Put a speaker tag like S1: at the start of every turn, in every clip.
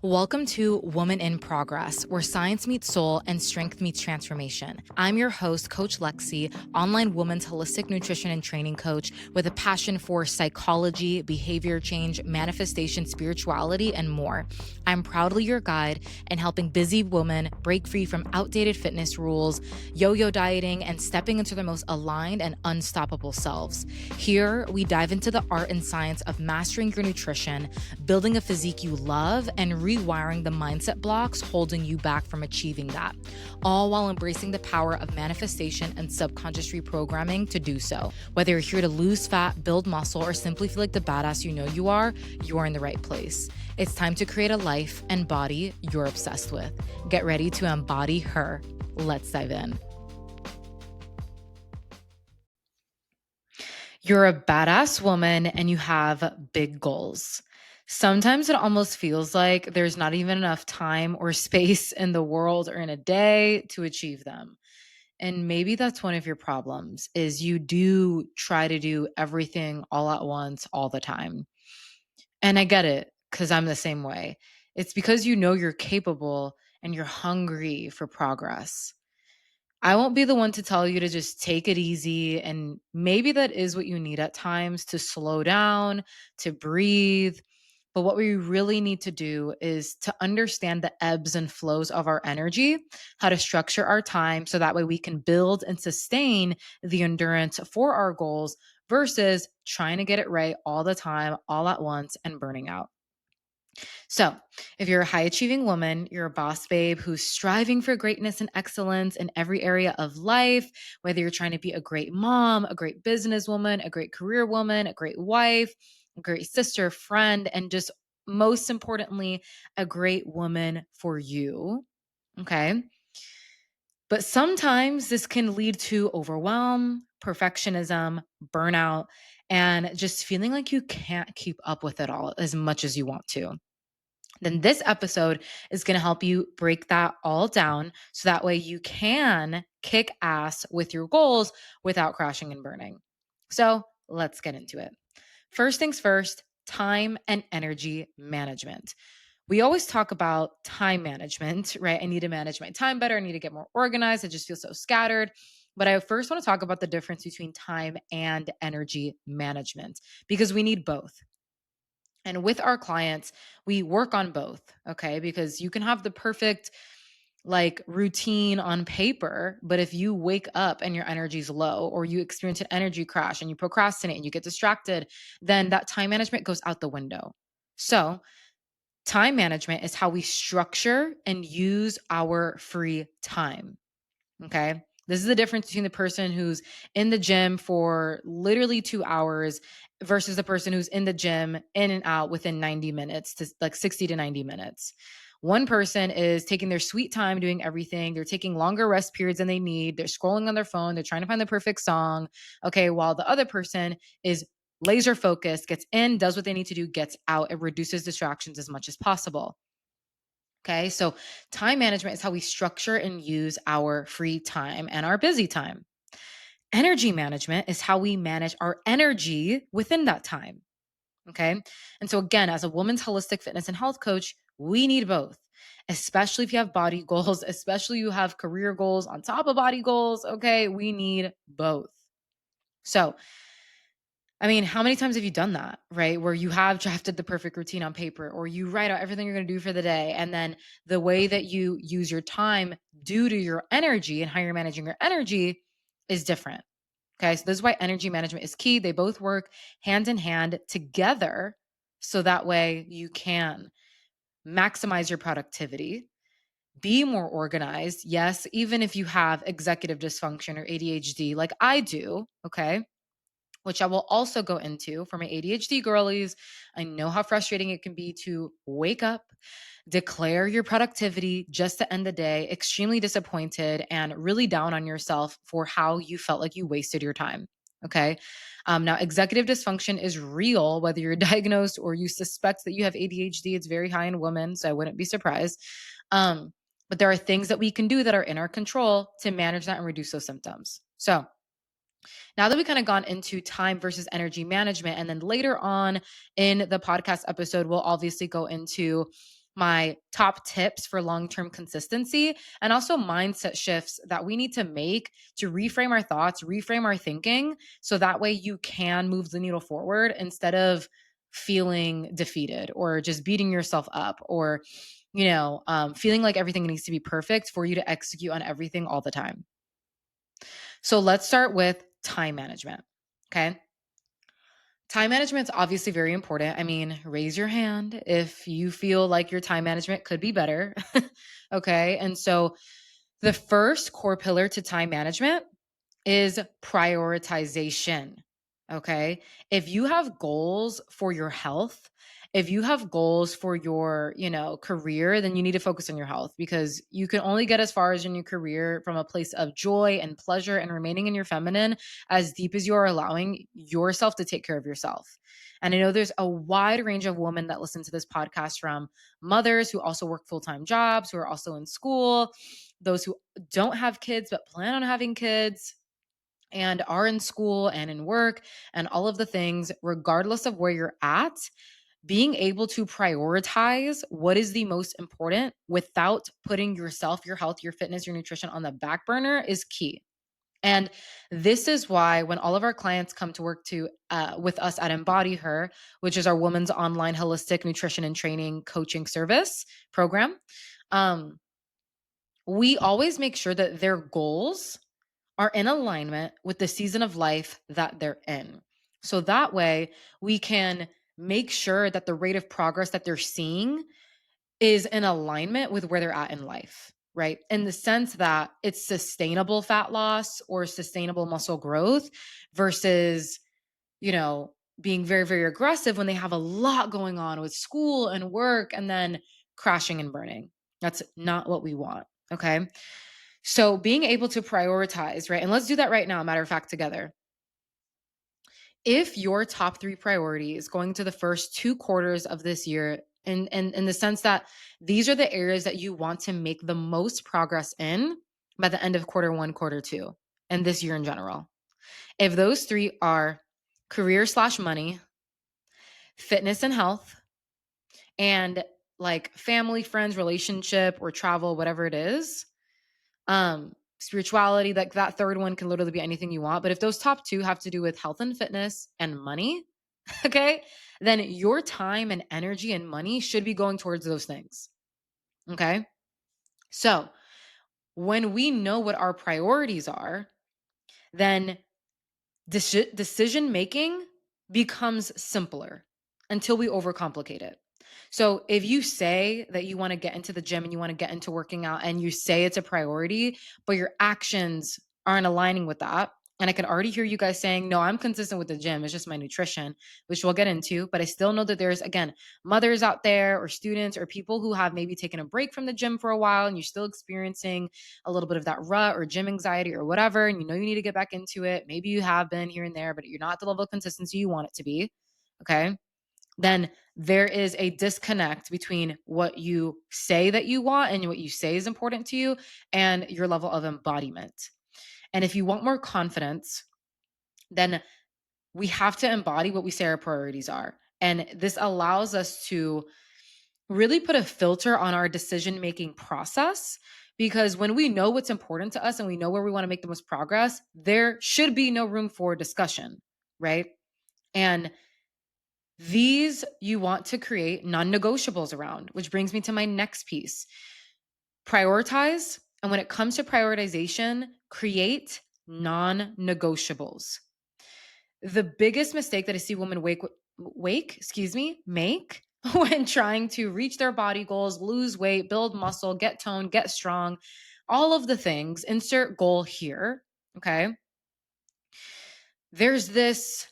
S1: Welcome to Woman in Progress, where science meets soul and strength meets transformation. I'm your host, Coach Lexi, online women's holistic nutrition and training coach with a passion for psychology, behavior change, manifestation, spirituality, and more. I'm proudly your guide in helping busy women break free from outdated fitness rules, yo-yo dieting, and stepping into their most aligned and unstoppable selves. Here, we dive into the art and science of mastering your nutrition, building a physique you love, and rewiring the mindset blocks holding you back from achieving that, all while embracing the power of manifestation and subconscious reprogramming to do so. Whether you're here to lose fat, build muscle, or simply feel like the badass you are in the right place. It's time to create a life and body you're obsessed with. Get ready to embody her. Let's dive in. You're a badass woman and you have big goals. Sometimes it almost feels like there's not even enough time or space in the world or in a day to achieve them. And maybe that's one of your problems is you do try to do everything all at once all the time. And I get it because I'm the same way. It's because you know you're capable and you're hungry for progress. I won't be the one to tell you to just take it easy. And maybe that is what you need at times to slow down, to breathe. But what we really need to do is to understand the ebbs and flows of our energy, how to structure our time so that way we can build and sustain the endurance for our goals versus trying to get it right all the time, all at once, and burning out. So, if you're a high achieving woman, you're a boss babe who's striving for greatness and excellence in every area of life, whether you're trying to be a great mom, a great businesswoman, a great career woman, a great wife, a great sister, friend, and just most importantly, a great woman for you. Okay. But sometimes this can lead to overwhelm, perfectionism, burnout, and just feeling like you can't keep up with it all as much as you want to. Then this episode is going to help you break that all down so that way you can kick ass with your goals without crashing and burning. So let's get into it. First things first, time and energy management. We always talk about time management, right? I need to manage my time better. I need to get more organized. I just feel so scattered. But I first want to talk about the difference between time and energy management because we need both. And with our clients, we work on both, okay? Because you can have the perfect routine on paper, but if you wake up and your energy's low or you experience an energy crash and you procrastinate and you get distracted, then that time management goes out the window. So, time management is how we structure and use our free time. Okay. This is the difference between the person who's in the gym for literally 2 hours versus the person who's in the gym in and out within 90 minutes to like 60 to 90 minutes. One person is taking their sweet time doing everything. They're taking longer rest periods than they need. They're scrolling on their phone. They're trying to find the perfect song. Okay. While the other person is laser focused, gets in, does what they need to do, gets out, and reduces distractions as much as possible. Okay. So time management is how we structure and use our free time and our busy time. Energy management is how we manage our energy within that time. Okay. And so, again, as a woman's holistic fitness and health coach, we need both, especially if you have body goals, especially you have career goals on top of body goals. Okay. We need both. So, I mean, how many times have you done that, right? Where you have drafted the perfect routine on paper or you write out everything you're going to do for the day. And then the way that you use your time due to your energy and how you're managing your energy is different. Okay. So this is why energy management is key. They both work hand in hand together. So that way you can maximize your productivity, be more organized. Yes. Even if you have executive dysfunction or ADHD, like I do. Okay, which I will also go into for my ADHD girlies. I know how frustrating it can be to wake up, declare your productivity just to end the day, extremely disappointed and really down on yourself for how you felt like you wasted your time. Okay. Now, executive dysfunction is real, whether you're diagnosed or you suspect that you have ADHD. It's very high in women, so I wouldn't be surprised. But there are things that we can do that are in our control to manage that and reduce those symptoms. So, now that we kind of gone into time versus energy management, and then later on in the podcast episode, we'll obviously go into my top tips for long term consistency, and also mindset shifts that we need to make to reframe our thoughts, reframe our thinking. So that way you can move the needle forward instead of feeling defeated or just beating yourself up or, feeling like everything needs to be perfect for you to execute on everything all the time. So let's start with time management. Okay. Time management is obviously very important. I mean, raise your hand if you feel like your time management could be better. Okay. And so the first core pillar to time management is prioritization. Okay. If you have goals for your health, if you have goals for your, career, then you need to focus on your health because you can only get as far as in your career from a place of joy and pleasure and remaining in your feminine as deep as you are allowing yourself to take care of yourself. And I know there's a wide range of women that listen to this podcast, from mothers who also work full-time jobs, who are also in school, those who don't have kids but plan on having kids, and are in school and in work and all of the things. Regardless of where you're at, being able to prioritize what is the most important without putting yourself, your health, your fitness, your nutrition on the back burner is key. And this is why when all of our clients come to work with us at Embody Her, which is our women's online holistic nutrition and training coaching service program, um, we always make sure that their goals are in alignment with the season of life that they're in. So that way we can make sure that the rate of progress that they're seeing is in alignment with where they're at in life, right? In the sense that it's sustainable fat loss or sustainable muscle growth versus, being very, very aggressive when they have a lot going on with school and work and then crashing and burning. That's not what we want. Okay. So being able to prioritize, right? And let's do that right now, matter of fact, together. If your top three priorities going to the first 2 quarters of this year, and in the sense that these are the areas that you want to make the most progress in by the end of quarter 1, quarter 2, and this year in general. If those three are career/money, fitness and health, and like family, friends, relationship, or travel, whatever it is, spirituality, like that third one can literally be anything you want. But if those top two have to do with health and fitness and money, okay, then your time and energy and money should be going towards those things. Okay. So when we know what our priorities are, then decision making becomes simpler until we overcomplicate it. So if you say that you want to get into the gym and you want to get into working out and you say it's a priority, but your actions aren't aligning with that. And I can already hear you guys saying, no, I'm consistent with the gym. It's just my nutrition, which we'll get into. But I still know that there's, again, mothers out there or students or people who have maybe taken a break from the gym for a while and you're still experiencing a little bit of that rut or gym anxiety or whatever. And you know you need to get back into it. Maybe you have been here and there, but you're not at the level of consistency you want it to be. Okay. Then there is a disconnect between what you say that you want and what you say is important to you and your level of embodiment. And if you want more confidence, then we have to embody what we say our priorities are. And this allows us to really put a filter on our decision making process, because when we know what's important to us and we know where we want to make the most progress, there should be no room for discussion, right? And these you want to create non negotiables around, which brings me to my next piece. Prioritize. And when it comes to prioritization, create non negotiables. The biggest mistake that I see women make when trying to reach their body goals, lose weight, build muscle, get toned, get strong, all of the things, insert goal here. Okay. There's this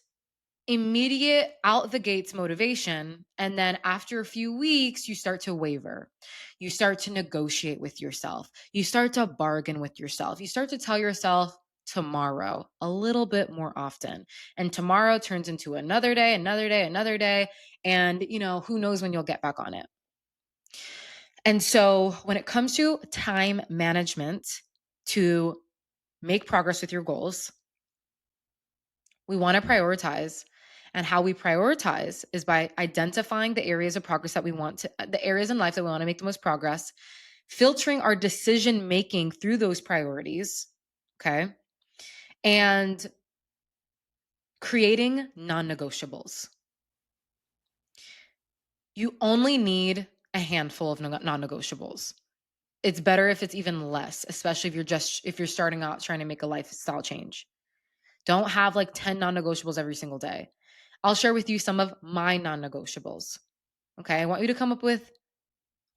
S1: immediate out the gates motivation. And then after a few weeks, you start to waver. You start to negotiate with yourself. You start to bargain with yourself. You start to tell yourself tomorrow a little bit more often. And tomorrow turns into another day, another day, another day. And, who knows when you'll get back on it. And so when it comes to time management to make progress with your goals, we want to prioritize. And how we prioritize is by identifying the areas of progress that we want to, the areas in life that we want to make the most progress, filtering our decision making through those priorities. Okay. And creating non negotiables. You only need a handful of non negotiables. It's better if it's even less, especially if you're starting out trying to make a lifestyle change. Don't have like 10 non-negotiables every single day. I'll share with you some of my non-negotiables. Okay? I want you to come up with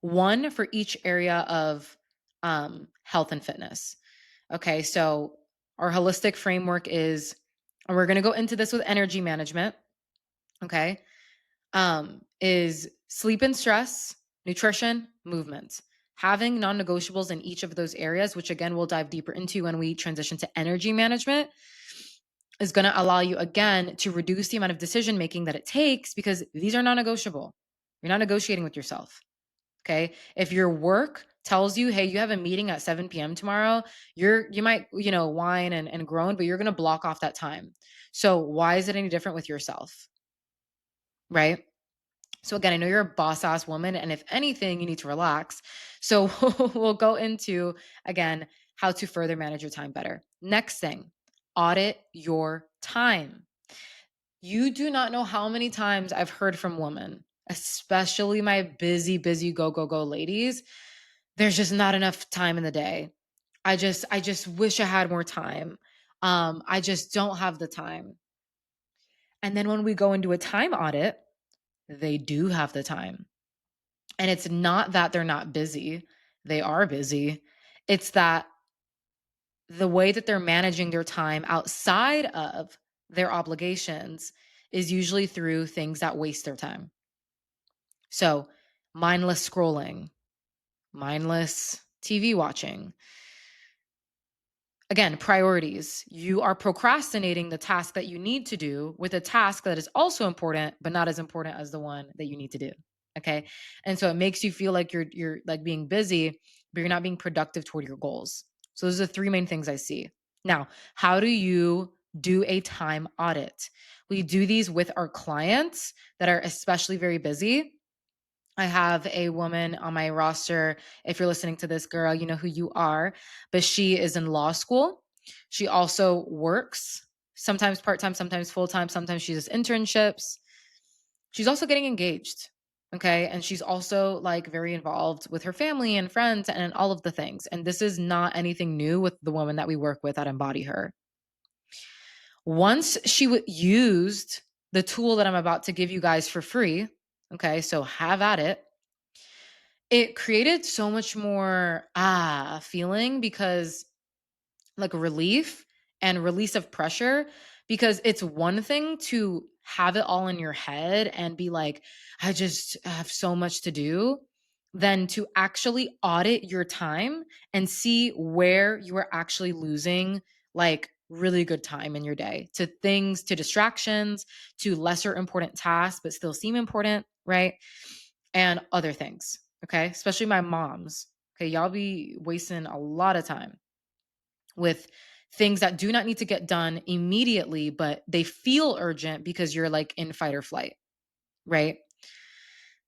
S1: one for each area of health and fitness. Okay? So our holistic framework is, and we're going to go into this with energy management, okay? Is sleep and stress, nutrition, movement. Having non negotiables in each of those areas, which again we'll dive deeper into when we transition to energy management, is going to allow you again to reduce the amount of decision making that it takes because these are non negotiable. You're not negotiating with yourself. Okay. If your work tells you, hey, you have a meeting at 7 p.m. tomorrow, you might, whine and groan, but you're going to block off that time. So why is it any different with yourself? Right. So again, I know you're a boss ass woman, and if anything, you need to relax. So we'll go into again how to further manage your time better. Next thing, audit your time. You do not know how many times I've heard from women, especially my busy go ladies. There's just not enough time in the day. I just wish I had more time. I just don't have the time. And then when we go into a time audit, they do have the time. And it's not that they're not busy, they are busy. It's that the way that they're managing their time outside of their obligations is usually through things that waste their time. So, mindless scrolling, mindless TV watching. Again, priorities. You are procrastinating the task that you need to do with a task that is also important, but not as important as the one that you need to do. Okay. And so it makes you feel like you're like being busy, but you're not being productive toward your goals. So those are the three main things I see. Now, how do you do a time audit? We do these with our clients that are especially very busy. I have a woman on my roster. If you're listening to this, girl, you know who you are, but she is in law school. She also works, sometimes part time, sometimes full time, sometimes she does internships. She's also getting engaged. Okay. And she's also like very involved with her family and friends and all of the things. And this is not anything new with the woman that we work with at Embody Her. Once she used the tool that I'm about to give you guys for free, okay, so have at it. It created so much more feeling because like relief and release of pressure, because it's one thing to have it all in your head and be like, I just have so much to do, than to actually audit your time and see where you are actually losing like really good time in your day to things, to distractions, to lesser important tasks, but still seem important, right? And other things. Okay. Especially my moms. Okay. Y'all be wasting a lot of time with things that do not need to get done immediately, but they feel urgent because you're like in fight or flight, right?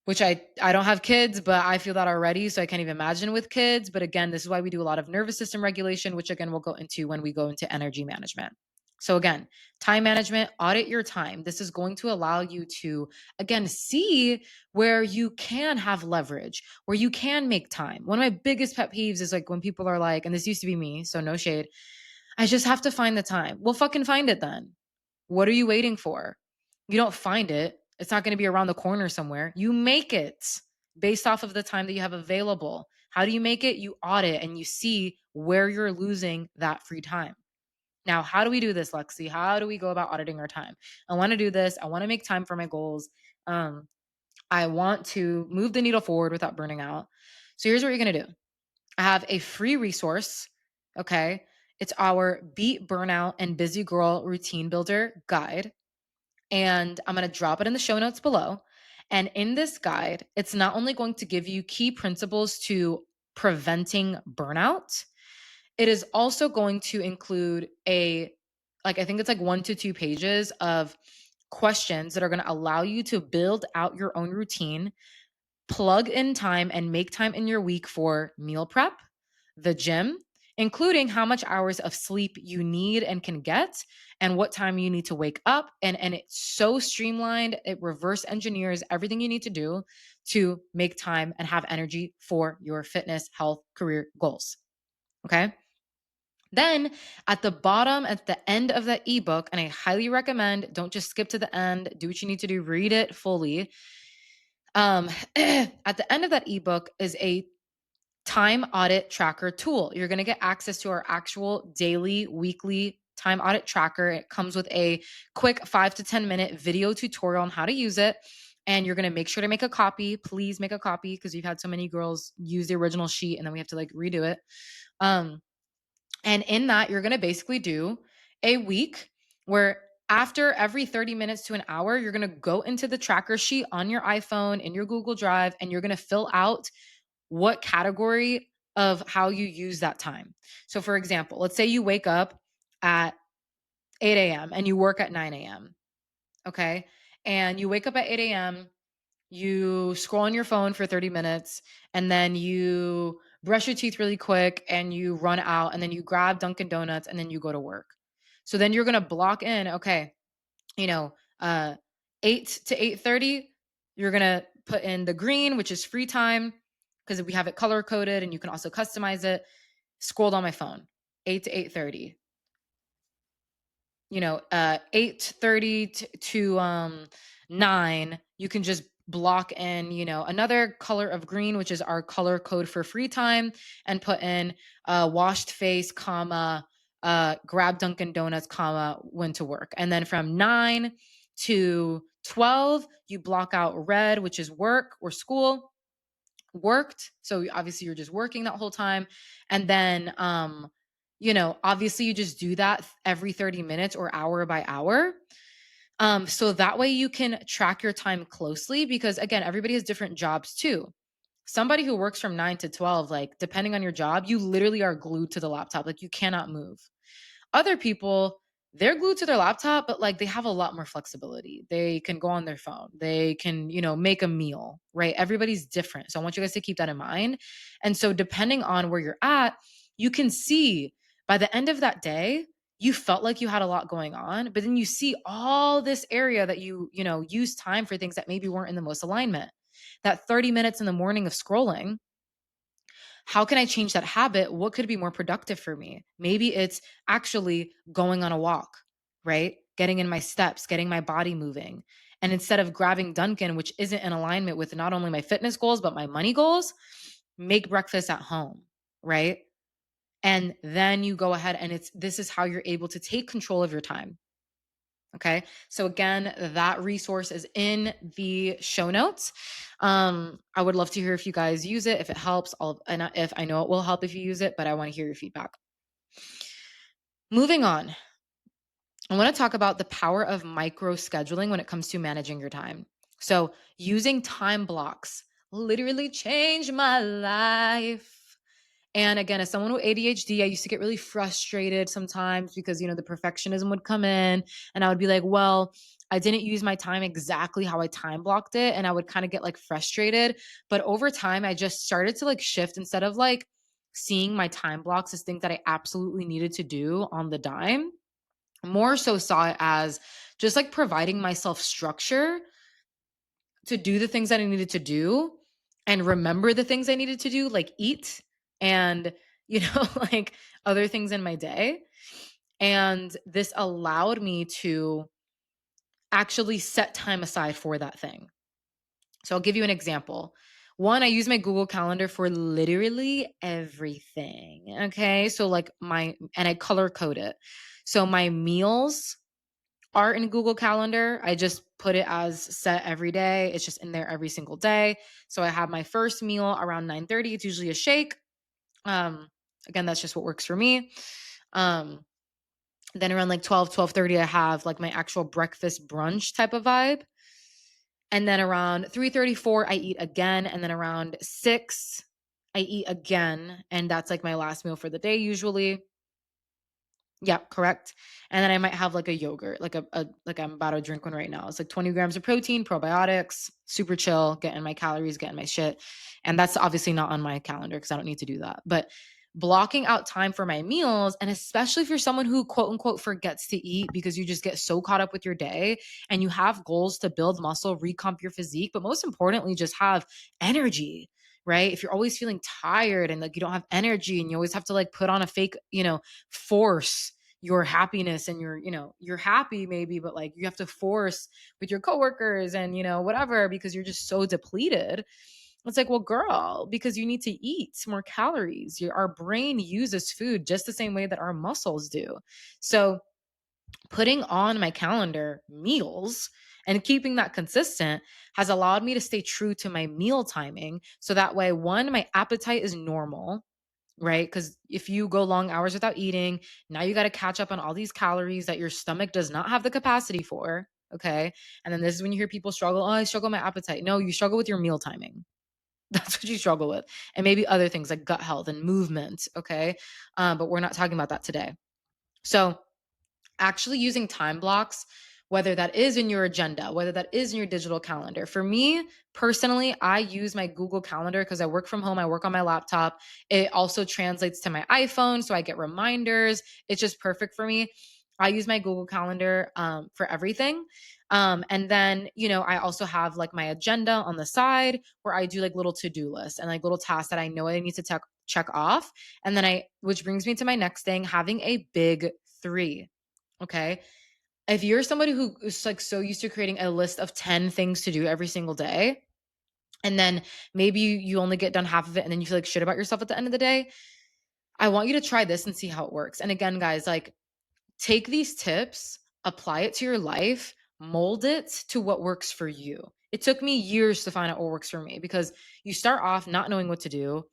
S1: Which I don't have kids, but I feel that already, so I can't even imagine with kids. But again, this is why we do a lot of nervous system regulation, which again we'll go into when we go into energy management. So again, time management, audit your time. This is going to allow you to again see where you can have leverage, where you can make time. One of my biggest pet peeves is like when people are like, and this used to be me, so no shade, I just have to find the time. Well, fucking find it then. What are you waiting for? You don't find it. It's not going to be around the corner somewhere. You make it based off of the time that you have available. How do you make it? You audit and you see where you're losing that free time. Now, how do we do this, Lexi? How do we go about auditing our time? I want to do this. I want to make time for my goals. I want to move the needle forward without burning out. So here's what you're going to do. I have a free resource. Okay. It's our Beat Burnout and Busy Girl Routine Builder guide. And I'm going to drop it in the show notes below. And in this guide, it's not only going to give you key principles to preventing burnout, it is also going to include I think it's like 1 to 2 pages of questions that are going to allow you to build out your own routine, plug in time, and make time in your week for meal prep, the gym, including how much hours of sleep you need and can get, and what time you need to wake up. And it's so streamlined. It reverse engineers everything you need to do to make time and have energy for your fitness, health, career goals. Okay. Then at the bottom, at the end of that ebook, and I highly recommend, don't just skip to the end, do what you need to do, read it fully. At the end of that ebook is a time audit tracker tool. You're going to get access to our actual daily, weekly time audit tracker. It comes with a quick 5 to 10 minute video tutorial on how to use it. And you're going to make sure to make a copy. Please make a copy, because we've had so many girls use the original sheet and then we have to like redo it. And in that, you're going to basically do a week where after every 30 minutes to an hour, you're going to go into the tracker sheet on your iPhone, in your Google Drive, and you're going to fill out what category of how you use that time. So, for example, let's say you wake up at 8 a.m. and you work at 9 a.m. Okay. And you wake up at 8 a.m., you scroll on your phone for 30 minutes, and then you brush your teeth really quick and you run out, and then you grab Dunkin' Donuts, and then you go to work. So then you're going to block in, okay, you know, 8 to 8:30, you're going to put in the green, which is free time, because we have it color coded and you can also customize it. Scrolled on my phone, 8 to 8:30. 8:30 to 9, you can just block in, another color of green, which is our color code for free time, and put in washed face, comma, grab Dunkin' Donuts, comma, when to work. And then from 9 to 12, you block out red, which is work or school. Worked. So obviously you're just working that whole time. And then obviously you just do that every 30 minutes or hour by hour. So that way you can track your time closely, because again, everybody has different jobs too. Somebody who works from 9 to 12, like depending on your job, you literally are glued to the laptop. Like you cannot move. Other people, they're glued to their laptop, but like they have a lot more flexibility. They can go on their phone. They can, make a meal, right? Everybody's different. So I want you guys to keep that in mind. And so depending on where you're at, you can see by the end of that day, you felt like you had a lot going on, but then you see all this area that use time for things that maybe weren't in the most alignment. That 30 minutes in the morning of scrolling, how can I change that habit? What could be more productive for me? Maybe it's actually going on a walk, right? Getting in my steps, getting my body moving. And instead of grabbing Dunkin', which isn't in alignment with not only my fitness goals, but my money goals, make breakfast at home, right? And then you go ahead and this is how you're able to take control of your time. Okay. So again, that resource is in the show notes. I would love to hear if you guys use it, if it helps, and if I know it will help if you use it, but I want to hear your feedback. Moving on. I want to talk about the power of micro scheduling when it comes to managing your time. So using time blocks literally changed my life. And again, as someone with ADHD, I used to get really frustrated sometimes because, the perfectionism would come in and I would be like, well, I didn't use my time exactly how I time blocked it. And I would kind of get like frustrated. But over time, I just started to like shift, instead of like seeing my time blocks as things that I absolutely needed to do on the dime, more so saw it as just like providing myself structure to do the things that I needed to do and remember the things I needed to do, like eat and, like other things in my day. And this allowed me to actually set time aside for that thing. So I'll give you an example. One, I use my Google Calendar for literally everything. Okay. So and I color code it. So my meals are in Google Calendar. I just put it as set every day. It's just in there every single day. So I have my first meal around 9:30. It's usually a shake. Again, that's just what works for me. Then around like 12:30, I have like my actual breakfast brunch type of vibe. And then around 3:34, I eat again. And then around 6, I eat again. And that's like my last meal for the day usually. Yep, correct. And then I might have like a yogurt, like I'm about to drink one right now. It's like 20 grams of protein, probiotics, super chill, getting my calories, getting my shit. And that's obviously not on my calendar because I don't need to do that. But blocking out time for my meals, and especially for someone who quote unquote forgets to eat because you just get so caught up with your day and you have goals to build muscle, recomp your physique, but most importantly, just have energy. Right. If you're always feeling tired and like you don't have energy and you always have to like put on a fake, force your happiness and you're happy maybe, but like you have to force with your coworkers and whatever because you're just so depleted. It's like, well, girl, because you need to eat more calories. Our brain uses food just the same way that our muscles do. So putting on my calendar meals and keeping that consistent has allowed me to stay true to my meal timing. So that way, one, my appetite is normal, right? Because if you go long hours without eating, now you got to catch up on all these calories that your stomach does not have the capacity for. Okay. And then this is when you hear people struggle. Oh, I struggle with my appetite. No, you struggle with your meal timing. That's what you struggle with. And maybe other things like gut health and movement. Okay. But we're not talking about that today. So, actually using time blocks, whether that is in your agenda, whether that is in your digital calendar. For me personally, I use my Google Calendar because I work from home, I work on my laptop. It also translates to my iPhone, so I get reminders. It's just perfect for me. I use my Google Calendar for everything. And then, I also have like my agenda on the side where I do like little to do lists and like little tasks that I know I need to check off. And then which brings me to my next thing, having a big three. Okay. If you're somebody who is like so used to creating a list of 10 things to do every single day, and then maybe you only get done half of it and then you feel like shit about yourself at the end of the day, I want you to try this and see how it works. And again, guys, like take these tips, apply it to your life, mold it to what works for you. It took me years to find out what works for me because you start off not knowing what to do.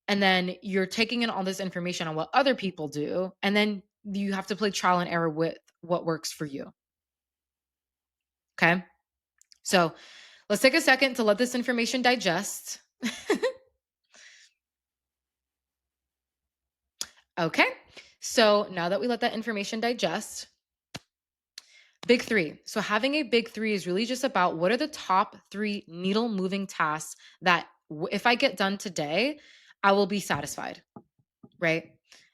S1: And then you're taking in all this information on what other people do. And then you have to play trial and error with what works for you. Okay. So let's take a second to let this information digest. Okay. So now that we let that information digest, big three. So having a big three is really just about what are the top three needle moving tasks that if I get done today, I will be satisfied. Right.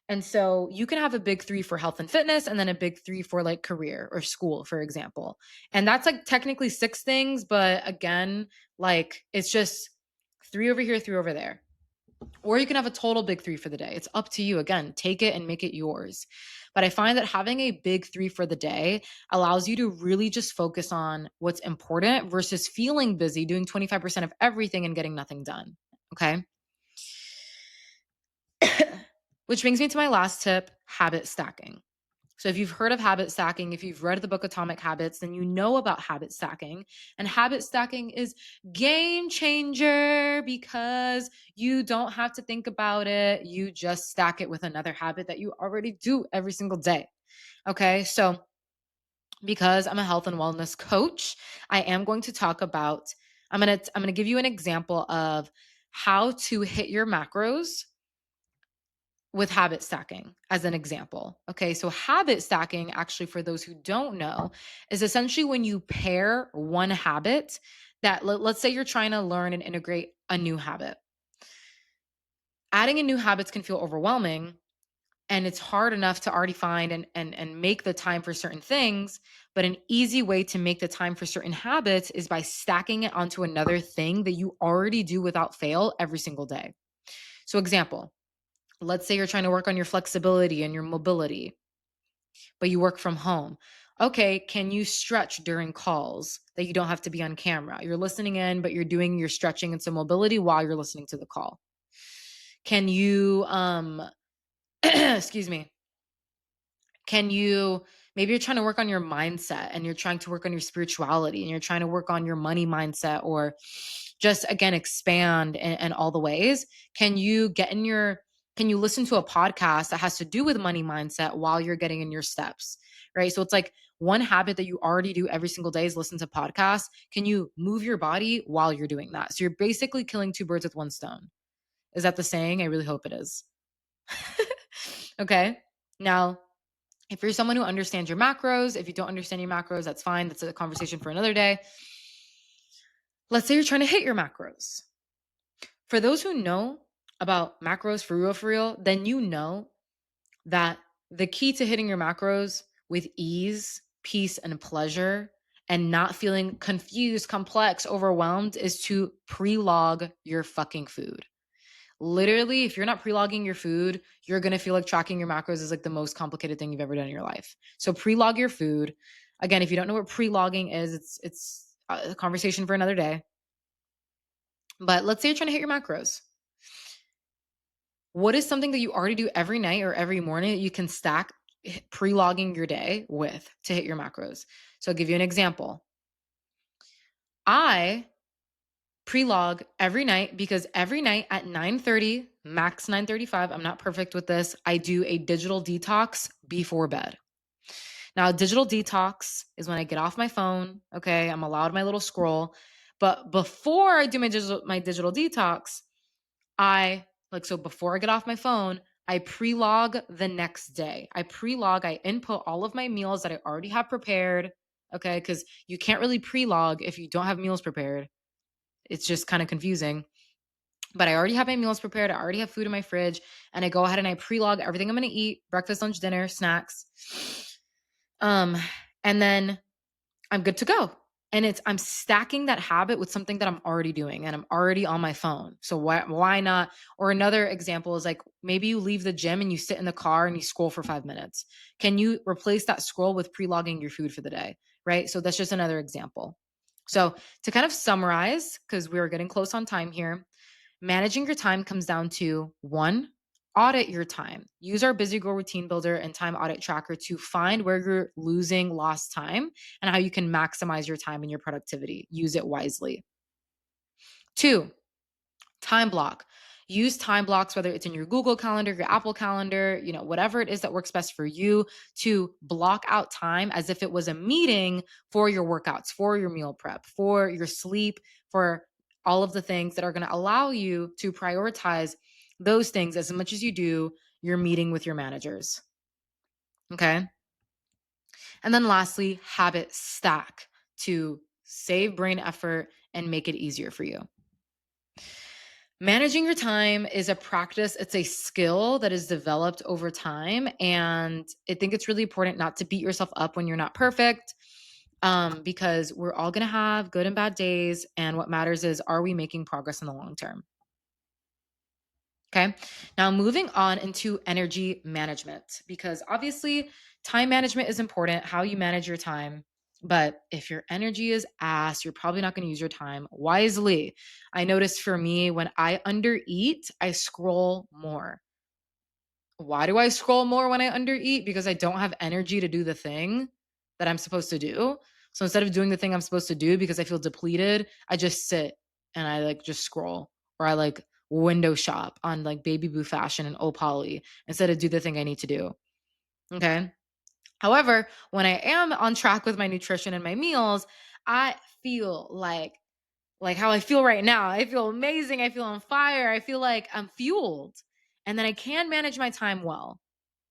S1: And so you can have a big three for health and fitness and then a big three for like career or school, for example. And that's like technically six things. But again, like it's just three over here, three over there. Or you can have a total big three for the day. It's up to you. Again, take it and make it yours. But I find that having a big three for the day allows you to really just focus on what's important versus feeling busy doing 25% of everything and getting nothing done. Okay. Which brings me to my last tip, habit stacking. So if you've heard of habit stacking, if you've read the book Atomic Habits, then you know about habit stacking. And habit stacking is game changer because you don't have to think about it. You just stack it with another habit that you already do every single day. Okay? So because I'm a health and wellness coach, I am going to talk about I'm going to give you an example of how to hit your macros with habit stacking as an example. Okay, so habit stacking, actually, for those who don't know, is essentially when you pair one habit that, let's say you're trying to learn and integrate a new habit. Adding in new habits can feel overwhelming and it's hard enough to already find and make the time for certain things. But an easy way to make the time for certain habits is by stacking it onto another thing that you already do without fail every single day. So, example, let's say you're trying to work on your flexibility and your mobility, but you work from home. Okay, can you stretch during calls that you don't have to be on camera? You're listening in, but you're doing your stretching and some mobility while you're listening to the call. Can you, excuse me, can you, maybe you're trying to work on your mindset and you're trying to work on your spirituality and you're trying to work on your money mindset or just again expand in all the ways. Can you listen to a podcast that has to do with money mindset while you're getting in your steps, right? So it's like one habit that you already do every single day is listen to podcasts. Can you move your body while you're doing that? So you're basically killing two birds with one stone. Is that the saying? I really hope it is. Okay. Now, If you're someone who understands your macros, if you don't understand your macros, that's fine. That's a conversation for another day. Let's say you're trying to hit your macros. For those who know about macros for real, then you know that the key to hitting your macros with ease, peace, and pleasure, and not feeling confused, complex, overwhelmed is to pre-log your fucking food. Literally, if you're not pre-logging your food, you're going to feel like tracking your macros is like the most complicated thing you've ever done in your life. So pre-log your food. Again, if you don't know what pre-logging is, it's a conversation for another day. But let's say you're trying to hit your macros. What is something that you already do every night or every morning that you can stack pre-logging your day with to hit your macros? So I'll give you an example. I pre-log every night because every night at 9:30, max 9:35, I'm not perfect with this, I do a digital detox before bed. Now, digital detox is when I get off my phone, okay? I'm allowed my little scroll, but before I do my digital detox, so before I get off my phone, I pre-log the next day. I input all of my meals that I already have prepared, okay? Cuz you can't really pre-log if you don't have meals prepared. It's just kind of confusing. But I already have my meals prepared. I already have food in my fridge, and I go ahead and I pre-log everything I'm going to eat, breakfast, lunch, dinner, snacks. Um and then I'm good to go. And I'm stacking that habit with something that I'm already doing and I'm already on my phone. So why not? Or another example is like maybe you leave the gym and you sit in the car and you scroll for 5 minutes. Can you replace that scroll with pre-logging your food for the day? Right? So that's just another example. So to kind of summarize, because we're getting close on time here, managing your time comes down to one, audit your time. Use our Busy Girl Routine Builder and Time Audit Tracker to find where you're losing lost time and how you can maximize your time and your productivity. Use it wisely. Two, time block. Use time blocks, whether it's in your Google Calendar, your Apple Calendar, whatever it is that works best for you, to block out time as if it was a meeting for your workouts, for your meal prep, for your sleep, for all of the things that are going to allow you to prioritize those things as much as you do your meeting with your managers. Okay. And then lastly, habit stack to save brain effort and make it easier for you. Managing your time is a practice. It's a skill that is developed over time. And I think it's really important not to beat yourself up when you're not perfect, because we're all going to have good and bad days. And what matters is, are we making progress in the long term? Okay. Now, moving on into energy management, because obviously time management is important, how you manage your time. But if your energy is ass, you're probably not going to use your time wisely. I noticed for me, when I undereat, I scroll more. Why do I scroll more when I undereat? Because I don't have energy to do the thing that I'm supposed to do. So instead of doing the thing I'm supposed to do because I feel depleted, I just sit and I like just scroll, or I like window shop on like Baby Boo Fashion and Opoly instead of do the thing I need to do. Okay. However, when I am on track with my nutrition and my meals, I feel like how I feel right now. I feel amazing. I feel on fire. I feel like I'm fueled. And then I can manage my time well.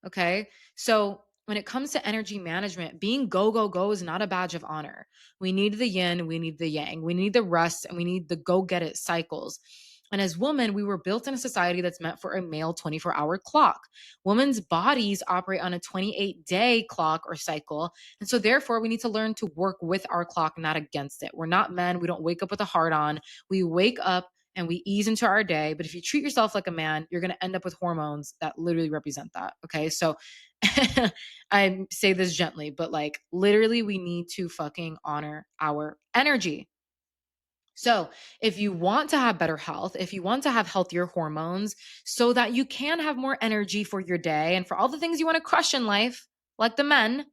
S1: Okay. So when it comes to energy management, being go, go, go is not a badge of honor. We need the yin, we need the yang, we need the rest, and we need the go get it cycles. And as women, we were built in a society that's meant for a male 24-hour clock. Women's bodies operate on a 28-day clock or cycle. And so, therefore, we need to learn to work with our clock, not against it. We're not men. We don't wake up with a heart on. We wake up and we ease into our day. But if you treat yourself like a man, you're going to end up with hormones that literally represent that. Okay. So I say this gently, but like literally, we need to fucking honor our energy. So, if you want to have better health, if you want to have healthier hormones so that you can have more energy for your day and for all the things you want to crush in life, like the men,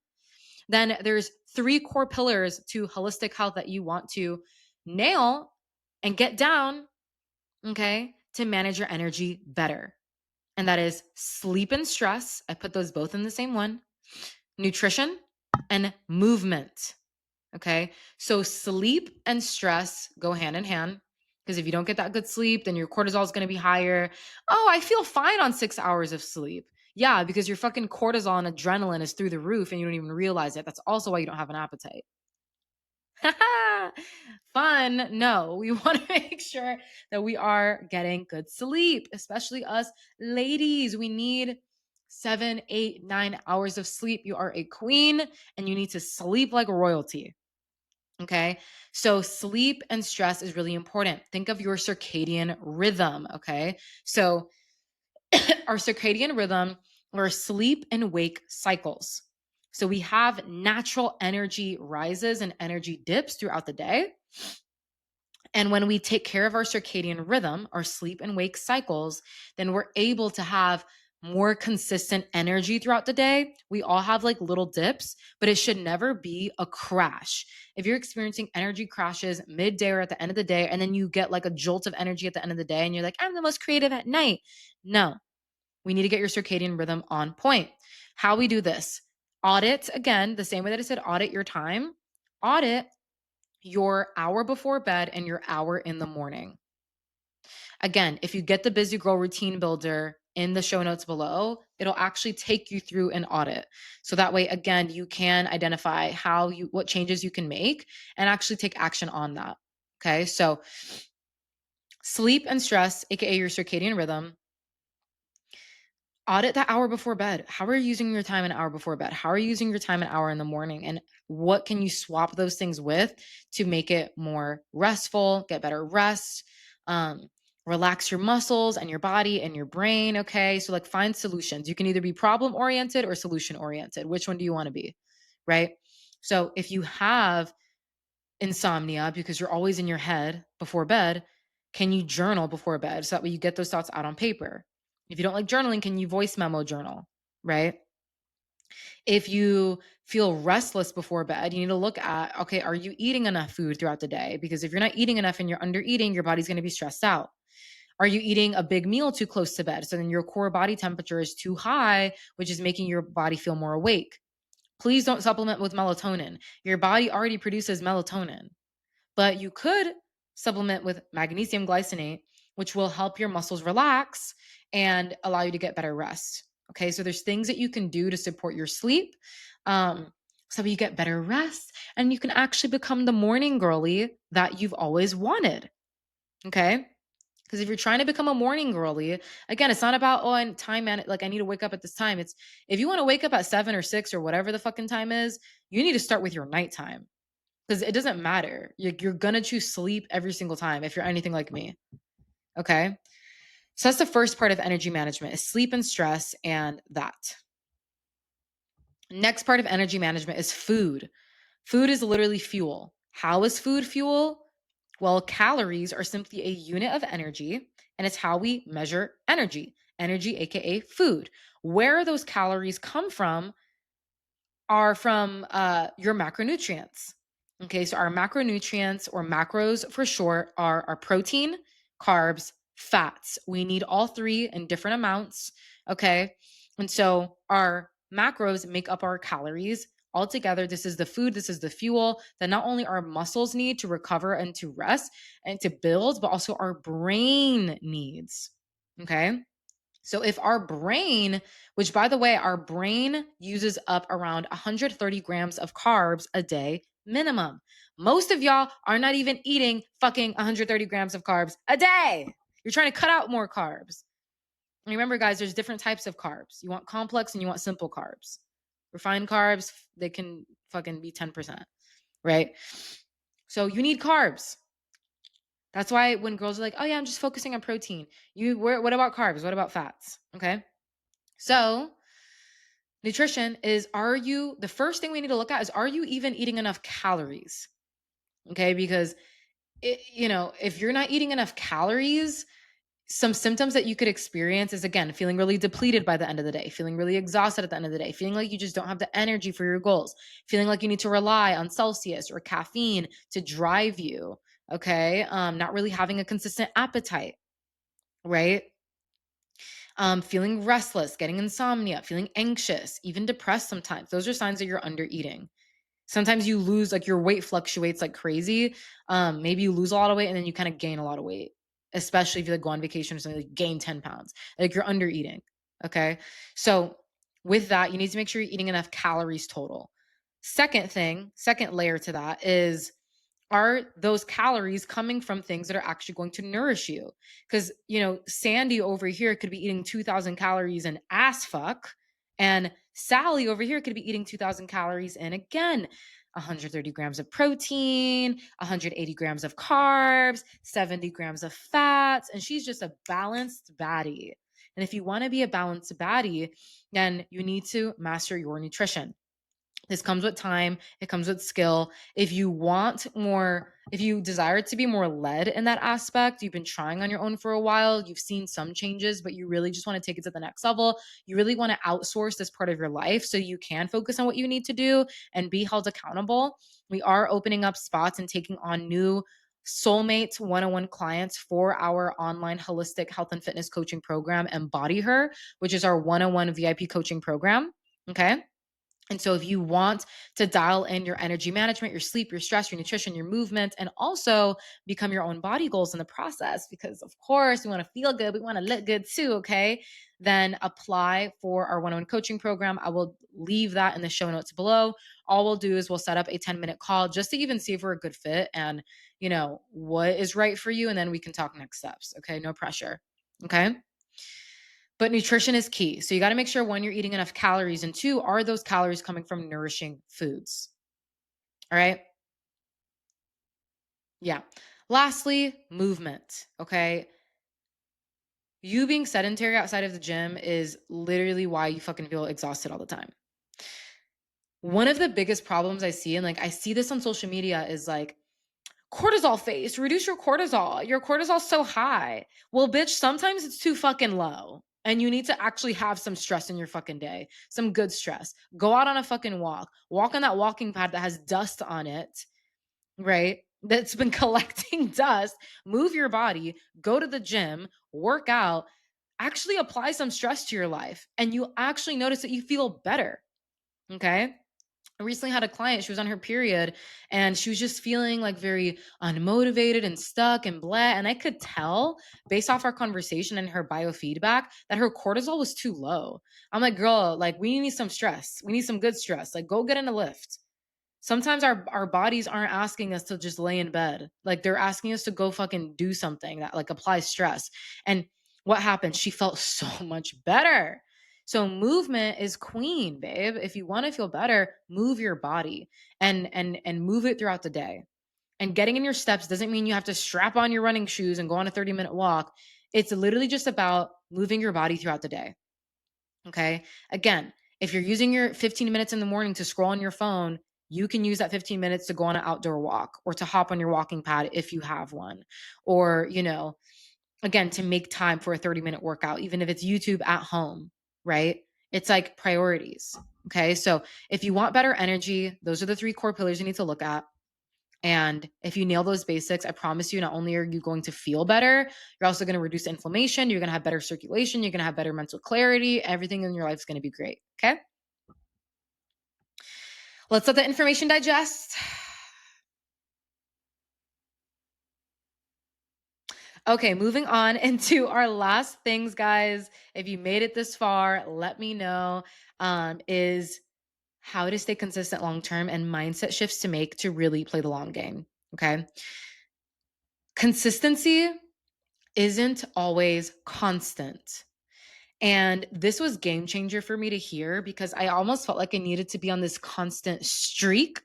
S1: then there's three core pillars to holistic health that you want to nail and get down, okay, to manage your energy better. And that is sleep and stress. I put those both in the same one. Nutrition and movement. Okay. So sleep and stress go hand in hand, because if you don't get that good sleep, then your cortisol is going to be higher. Oh, I feel fine on 6 hours of sleep. Yeah, because your fucking cortisol and adrenaline is through the roof and you don't even realize it. That's also why you don't have an appetite. Fun. No, we want to make sure that we are getting good sleep, especially us ladies. We need 7, 8, 9 hours of sleep. You are a queen and you need to sleep like royalty. Okay. So sleep and stress is really important. Think of your circadian rhythm. Okay. So our circadian rhythm or sleep and wake cycles. So we have natural energy rises and energy dips throughout the day. And when we take care of our circadian rhythm, our sleep and wake cycles, then we're able to have more consistent energy throughout the day. We all have like little dips, but it should never be a crash. If you're experiencing energy crashes midday or at the end of the day, and then you get like a jolt of energy at the end of the day, and you're like, I'm the most creative at night. No, we need to get your circadian rhythm on point. How we do this? Audit, again, the same way that I said, audit your time, audit your hour before bed and your hour in the morning. Again, if you get the Busy Girl Routine Builder in the show notes below, it'll actually take you through an audit. So that way, again, you can identify what changes you can make and actually take action on that. Okay. So sleep and stress, AKA your circadian rhythm, audit that hour before bed. How are you using your time an hour before bed? How are you using your time an hour in the morning? And what can you swap those things with to make it more restful, get better rest, um, relax your muscles and your body and your brain? Okay. So, like, find solutions. You can either be problem oriented or solution oriented. Which one do you want to be? Right. So, if you have insomnia because you're always in your head before bed, can you journal before bed so that way you get those thoughts out on paper? If you don't like journaling, can you voice memo journal, right? If you feel restless before bed, you need to look at, okay, are you eating enough food throughout the day? Because if you're not eating enough and you're under eating, your body's going to be stressed out. Are you eating a big meal too close to bed? So then your core body temperature is too high, which is making your body feel more awake. Please don't supplement with melatonin. Your body already produces melatonin. But you could supplement with magnesium glycinate, which will help your muscles relax and allow you to get better rest. Okay, so there's things that you can do to support your sleep, so you get better rest and you can actually become the morning girly that you've always wanted. Okay. Because if you're trying to become a morning girly, again, it's not about, oh, and time man, like I need to wake up at this time. It's if you want to wake up at 7 or 6 or whatever the fucking time is, you need to start with your nighttime because it doesn't matter. You're going to choose sleep every single time if you're anything like me. Okay. So that's the first part of energy management is sleep and stress and that. Next part of energy management is food. Food is literally fuel. How is food fuel? Well, calories are simply a unit of energy, and it's how we measure energy. Energy, aka food. Where those calories come from are from your macronutrients. Okay, so our macronutrients or macros for short are our protein, carbs, fats. We need all three in different amounts. Okay, and so our macros make up our calories. Altogether, this is the food, this is the fuel that not only our muscles need to recover and to rest and to build, but also our brain needs. Okay. So if our brain, which by the way, our brain uses up around 130 grams of carbs a day minimum. Most of y'all are not even eating fucking 130 grams of carbs a day. You're trying to cut out more carbs. And remember, guys, there's different types of carbs. You want complex and you want simple carbs. Refined carbs, they can fucking be 10%, right? So you need carbs. That's why when girls are like, oh yeah, I'm just focusing on protein. What about carbs? What about fats? Okay. So, nutrition is the first thing we need to look at is are you even eating enough calories? Okay, because if you're not eating enough calories, some symptoms that you could experience is again feeling really depleted by the end of the day, feeling really exhausted at the end of the day, feeling like you just don't have the energy for your goals, feeling like you need to rely on Celsius or caffeine to drive you. Okay, not really having a consistent appetite, right? Feeling restless, getting insomnia, feeling anxious, even depressed sometimes. Those are signs that you're under eating. Sometimes you lose, like your weight fluctuates like crazy. Maybe you lose a lot of weight and then you kind of gain a lot of weight, especially if you like go on vacation or something, like gain 10 pounds. Like you're under eating. Okay. So, with that, you need to make sure you're eating enough calories total. Second layer to that is, are those calories coming from things that are actually going to nourish you? Because, Sandy over here could be eating 2,000 calories and ass fuck. And Sally over here could be eating 2,000 calories and again, 130 grams of protein, 180 grams of carbs, 70 grams of fats. And she's just a balanced baddie. And if you want to be a balanced baddie, then you need to master your nutrition. This comes with time, it comes with skill. If you desire to be more led in that aspect, you've been trying on your own for a while, you've seen some changes, but you really just want to take it to the next level. You really want to outsource this part of your life so you can focus on what you need to do and be held accountable. We are opening up spots and taking on new soulmate one-on-one clients for our online holistic health and fitness coaching program, Embody Her, which is our one-on-one VIP coaching program. Okay. And so, if you want to dial in your energy management, your sleep, your stress, your nutrition, your movement, and also become your own body goals in the process, because of course we want to feel good, we want to look good too, okay? Then apply for our one-on-one coaching program. I will leave that in the show notes below. All we'll do is we'll set up a 10-minute call just to even see if we're a good fit and, what is right for you. And then we can talk next steps, okay? No pressure, okay? But nutrition is key. So you got to make sure, one, you're eating enough calories, and two, are those calories coming from nourishing foods? All right. Yeah. Lastly, movement. Okay. You being sedentary outside of the gym is literally why you fucking feel exhausted all the time. One of the biggest problems I see, and like I see this on social media, is like, cortisol face, reduce your cortisol. Your cortisol's so high. Well, bitch, sometimes it's too fucking low. And you need to actually have some stress in your fucking day, some good stress. Go out on a fucking walk. Walk on that walking pad that has dust on it, right? That's been collecting dust. Move your body, go to the gym, work out, actually apply some stress to your life. And you actually notice that you feel better. Okay. I recently had a client, she was on her period and she was just feeling like very unmotivated and stuck and blah. And I could tell based off our conversation and her biofeedback that her cortisol was too low. I'm like, girl, like we need some stress. We need some good stress. Like go get in a lift. Sometimes our bodies aren't asking us to just lay in bed. Like they're asking us to go fucking do something that like applies stress. And what happened? She felt so much better. So movement is queen, babe. If you want to feel better, move your body and move it throughout the day. And getting in your steps doesn't mean you have to strap on your running shoes and go on a 30-minute walk. It's literally just about moving your body throughout the day. Okay. Again, if you're using your 15 minutes in the morning to scroll on your phone, you can use that 15 minutes to go on an outdoor walk or to hop on your walking pad if you have one. Or, again, to make time for a 30-minute workout, even if it's YouTube at home, right? It's like priorities. Okay. So if you want better energy, those are the three core pillars you need to look at. And if you nail those basics, I promise you, not only are you going to feel better, you're also going to reduce inflammation. You're going to have better circulation. You're going to have better mental clarity. Everything in your life is going to be great. Okay. Let's let the information digest. Okay. Moving on into our last things, guys. If you made it this far, let me know, is how to stay consistent long term and mindset shifts to make to really play the long game. Okay. Consistency isn't always constant. And this was game changer for me to hear because I almost felt like I needed to be on this constant streak.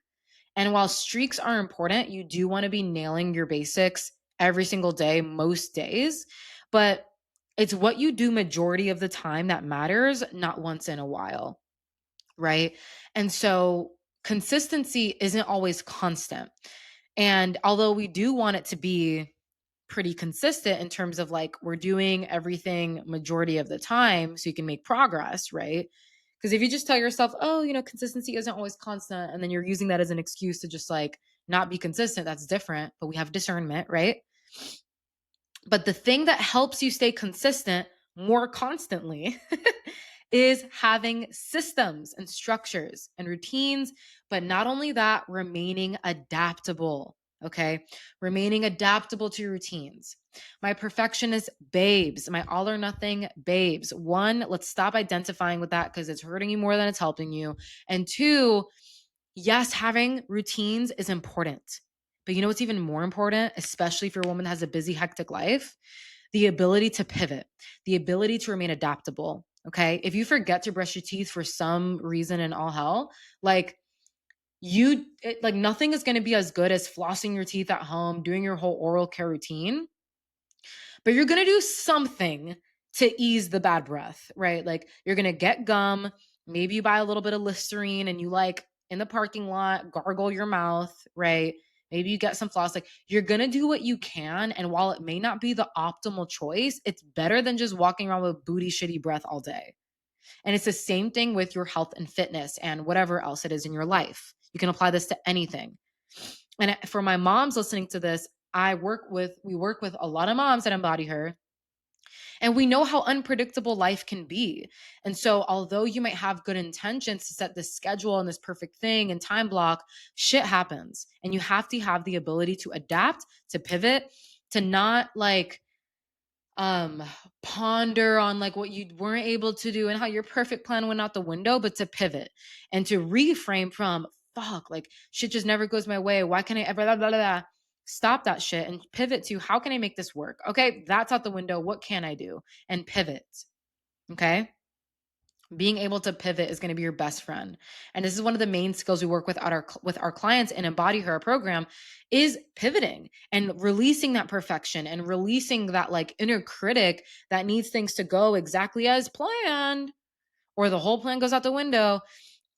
S1: And while streaks are important, you do want to be nailing your basics every single day, most days. But it's what you do majority of the time that matters, not once in a while. Right. And so consistency isn't always constant. And although we do want it to be pretty consistent in terms of like we're doing everything majority of the time so you can make progress, right? Because if you just tell yourself, oh, consistency isn't always constant, and then you're using that as an excuse to just like not be consistent, that's different. But we have discernment, right? But the thing that helps you stay consistent more constantly is having systems and structures and routines. But not only that, remaining adaptable. Okay. Remaining adaptable to your routines. My perfectionist babes, my all or nothing babes. One, let's stop identifying with that because it's hurting you more than it's helping you. And two, yes, having routines is important. But you know what's even more important, especially if you're a woman that has a busy, hectic life? The ability to pivot, the ability to remain adaptable. Okay. If you forget to brush your teeth for some reason in all hell, like like nothing is going to be as good as flossing your teeth at home, doing your whole oral care routine, but you're going to do something to ease the bad breath, right? Like you're going to get gum, maybe you buy a little bit of Listerine and you like in the parking lot gargle your mouth, right? Maybe you get some floss. Like you're going to do what you can, and while it may not be the optimal choice, it's better than just walking around with booty shitty breath all day. And it's the same thing with your health and fitness and whatever else it is in your life. You can apply this to anything. And for my moms listening to this, we work with a lot of moms that embody her. And we know how unpredictable life can be. And so, although you might have good intentions to set this schedule and this perfect thing and time block, shit happens. And you have to have the ability to adapt, to pivot, to not like um ponder on like what you weren't able to do and how your perfect plan went out the window, but to pivot and to reframe from fuck, like shit just never goes my way, why can I ever blah, blah, blah, blah. Stop that shit and pivot to how can I make this work? Okay, that's out the window, what can I do? And pivot. Okay, being able to pivot is going to be your best friend. And this is one of the main skills we work with our clients in Embody Her program is pivoting and releasing that perfection and releasing that like inner critic that needs things to go exactly as planned or the whole plan goes out the window,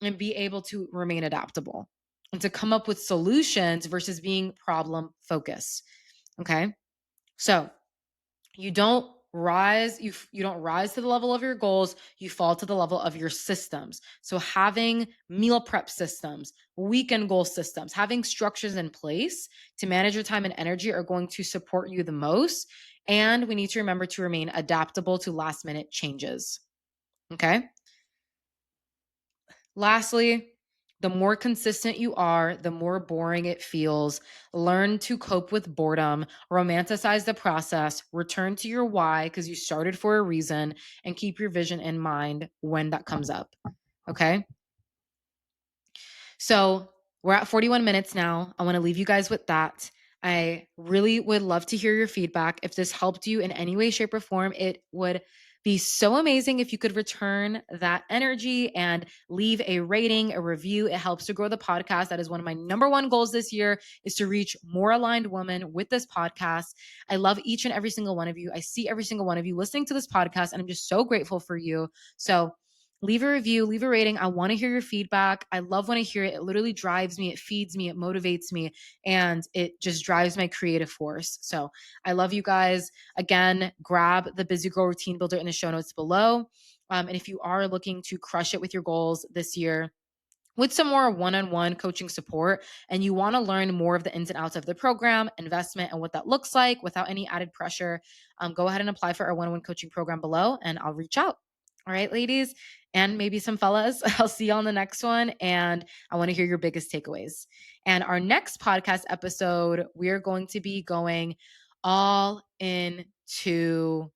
S1: and be able to remain adaptable and to come up with solutions versus being problem focused. Okay? So, you don't you don't rise to the level of your goals, you fall to the level of your systems. So having meal prep systems, weekend goal systems, having structures in place to manage your time and energy are going to support you the most. And we need to remember to remain adaptable to last minute changes. Okay? Lastly, the more consistent you are, the more boring it feels. Learn to cope with boredom, romanticize the process, return to your why because you started for a reason, and keep your vision in mind when that comes up. Okay. So we're at 41 minutes now. I want to leave you guys with that. I really would love to hear your feedback. If this helped you in any way, shape, or form, it would be so amazing if you could return that energy and leave a rating, a review. It helps to grow the podcast. That is one of my number one goals this year is to reach more aligned women with this podcast. I love each and every single one of you. I see every single one of you listening to this podcast, and I'm just so grateful for you. So leave a review, leave a rating. I want to hear your feedback. I love when I hear it. It literally drives me, it feeds me, it motivates me, and it just drives my creative force. So I love you guys. Again, grab the Busy Girl Routine Builder in the show notes below. And if you are looking to crush it with your goals this year, with some more one-on-one coaching support, and you want to learn more of the ins and outs of the program, investment, and what that looks like without any added pressure, go ahead and apply for our one-on-one coaching program below, and I'll reach out. All right, ladies, and maybe some fellas. I'll see you on the next one, and I want to hear your biggest takeaways. And our next podcast episode, we are going to be going all into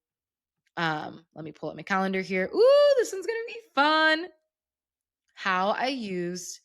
S1: let me pull up my calendar here. Ooh, this one's gonna be fun. How I used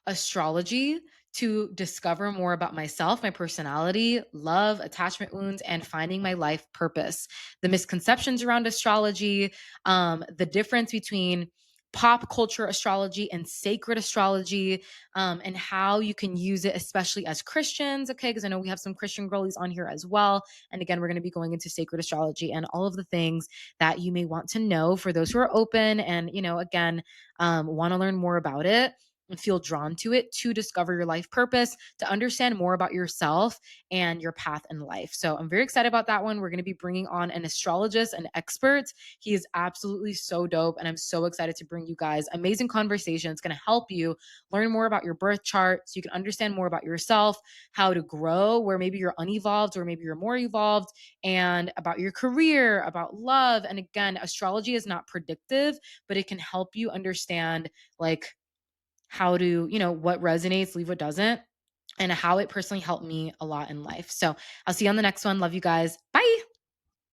S1: astrology to discover more about myself, my personality, love, attachment wounds, and finding my life purpose. The misconceptions around astrology, the difference between pop culture astrology and sacred astrology, and how you can use it, especially as Christians. Okay, because I know we have some Christian girlies on here as well. And again, we're going to be going into sacred astrology and all of the things that you may want to know for those who are open and, again, want to learn more about it and feel drawn to it to discover your life purpose, to understand more about yourself and your path in life. So I'm very excited about that one. We're going to be bringing on an astrologist, an expert. He is absolutely so dope. And I'm so excited to bring you guys amazing conversation. It's going to help you learn more about your birth chart so you can understand more about yourself, how to grow where maybe you're unevolved or maybe you're more evolved, and about your career, about love. And again, astrology is not predictive, but it can help you understand like how to, what resonates, leave what doesn't. and how it personally helped me a lot in life. So I'll see you on the next one. Love you guys. Bye.